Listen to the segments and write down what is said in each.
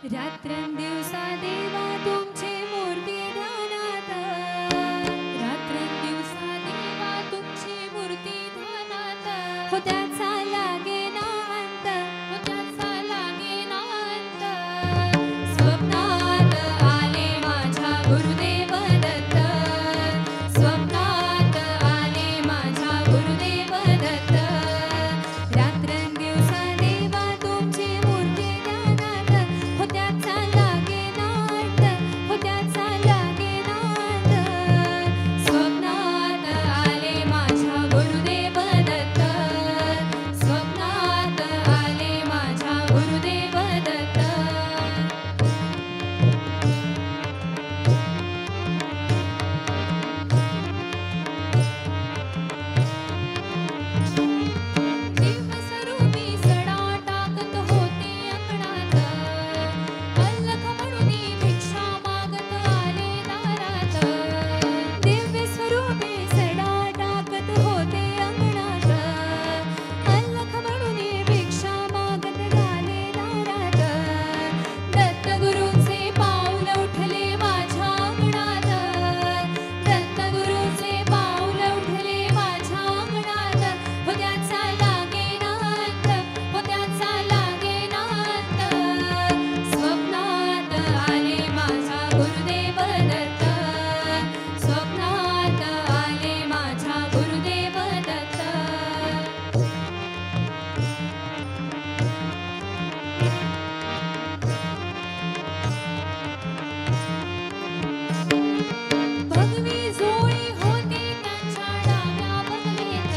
रात्रंदिवसा देवा तुमची मूर्ती ध्यानात, रात्रंदिवसा देवा तुमची मूर्ती ध्यानात, हो त्याचा लागे ना अंत, हो त्याचा लागे ना अंत. स्वप्नात आले माझ्या गुरुदेव दत्त, स्वप्नात आले माझ्या गुरुदेव दत्त. रात्रंदिवसा देवा तुमची मूर्ती ध्यानात, हो त्याचा लागे ना अंत, हो त्याचा लागे ना अंत. स्वप्नात आले माझ्या गुरुदेव दत्त, स्वप्नात आले माझ्या गुरुदेव दत्त. दिव्यस्वरूपी सडा टाकत होते अंगणात, अल्लख म्हणून भिक्षा मागत आले दारात. दिव्यस्वरूपी सडा टाकत होते अंगणात, अल्लख म्हणून भिक्षा मागत आले दारात. दत्तगुरूंचे पाऊल उठले माझ्या अंगणात, दत्तगुरूंचे पाऊल उठले माझ्या अंगणात, हो त्याचा लागे ना अंत, हो त्याचा लागे ना अंत. स्वप्नात आले माझा गुरुदेव दत्त, स्वप्नात आले माझा गुरुदेव दत्त. भगवी जोळी होती त्यांच्या डाव्या बगलीत,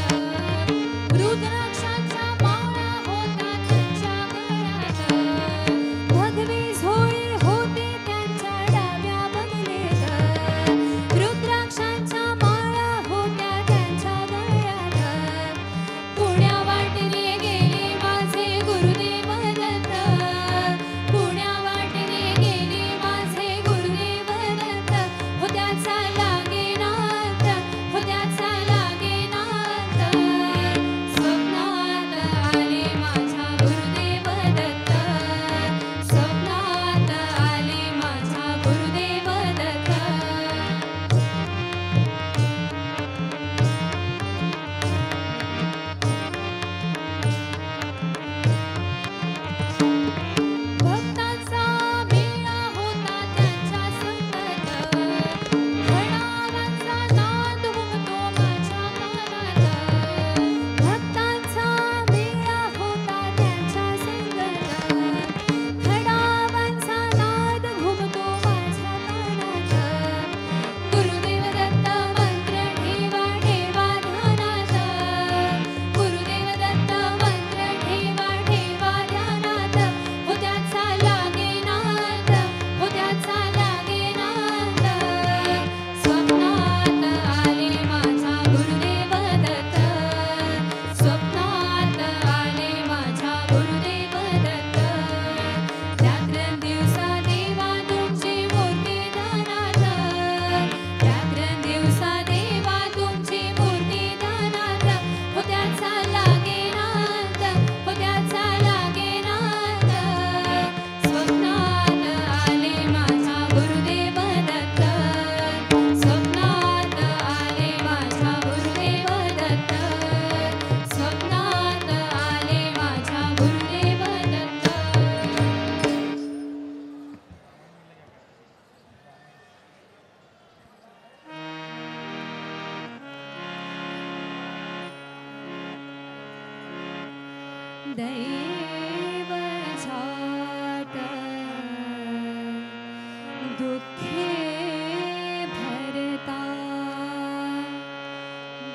रुद्राक्षाच्या माळा होता त्यांच्या गळ्यात. भगवी झोळी होती त्यांच्या डाव्या बगलीत, रुद्राक्षाच्या माळा होत्या त्यांच्या गळ्यात. पुण्या वाटेने गेले माझे गुरुदेव दत्त, पुण्या वाटेने गेले माझे गुरुदेव दत्त, हो त्याचा लागे ना अंत, हो त्याचा लागे ना अंत. स्वप्नात आले माझ्या गुरुदेव दत्त, स्वप्नात आले माझ्या गुरुदेव दत्त. भक्तांचा मेळा होता त्यांच्या संगत, घडावांचा नाद घुमतो माझ्या कानात. भक्तांचा मेळा होता त्यांच्या संगत, घडावांचा नाद घुमतो माझ्या कानात. गुरुदेव दत्त मंत्र ठेवा ठेवा ध्यानात, गुरुदेव दत्त मंत्र ठेवा ठेवा ध्यानात, हो त्याचा लागे ना अंत, हो त्याचा लागे ना अंत. स्वप्नात आले माझा गुरुदेव दत्त, स्वप्नात आले माझा गुरुदेव दत्त. रात्रंदिवसा देवा तुमची मूर्ती ध्यानात, रात्रंदिवसा देवा तुमची मूर्ती ध्यानात, हो त्याचा लागे ना अंत, हो त्याचा लागे ना अंत. स्वप्नात आले माझा गुरुदेव दत्त, स्वप्नात आले माझा गुरुदेव दत्त, स्वप्नात आले माझा गुरुदेव दत्त. दैव छाट दुःखे भरता,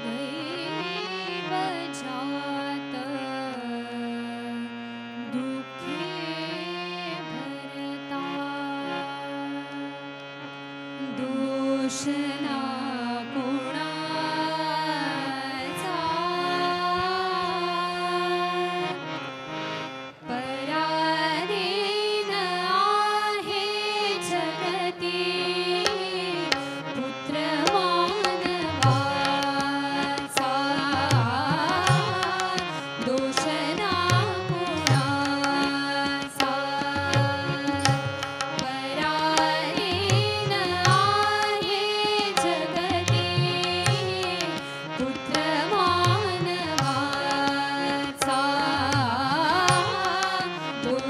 दैव छाट दुःखे भरता. दोष ना कोणाचा,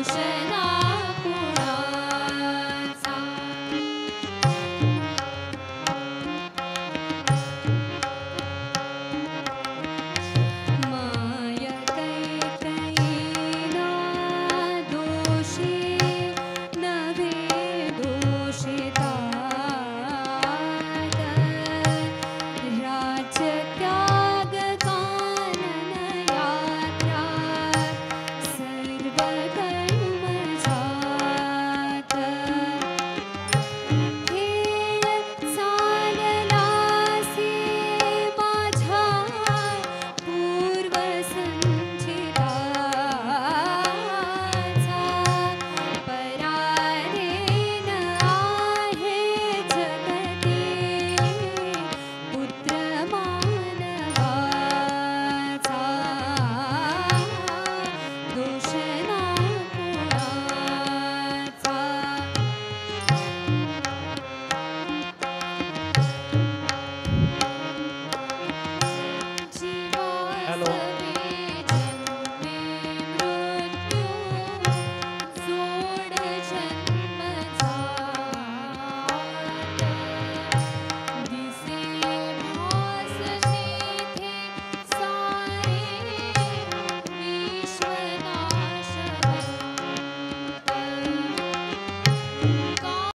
दर्शना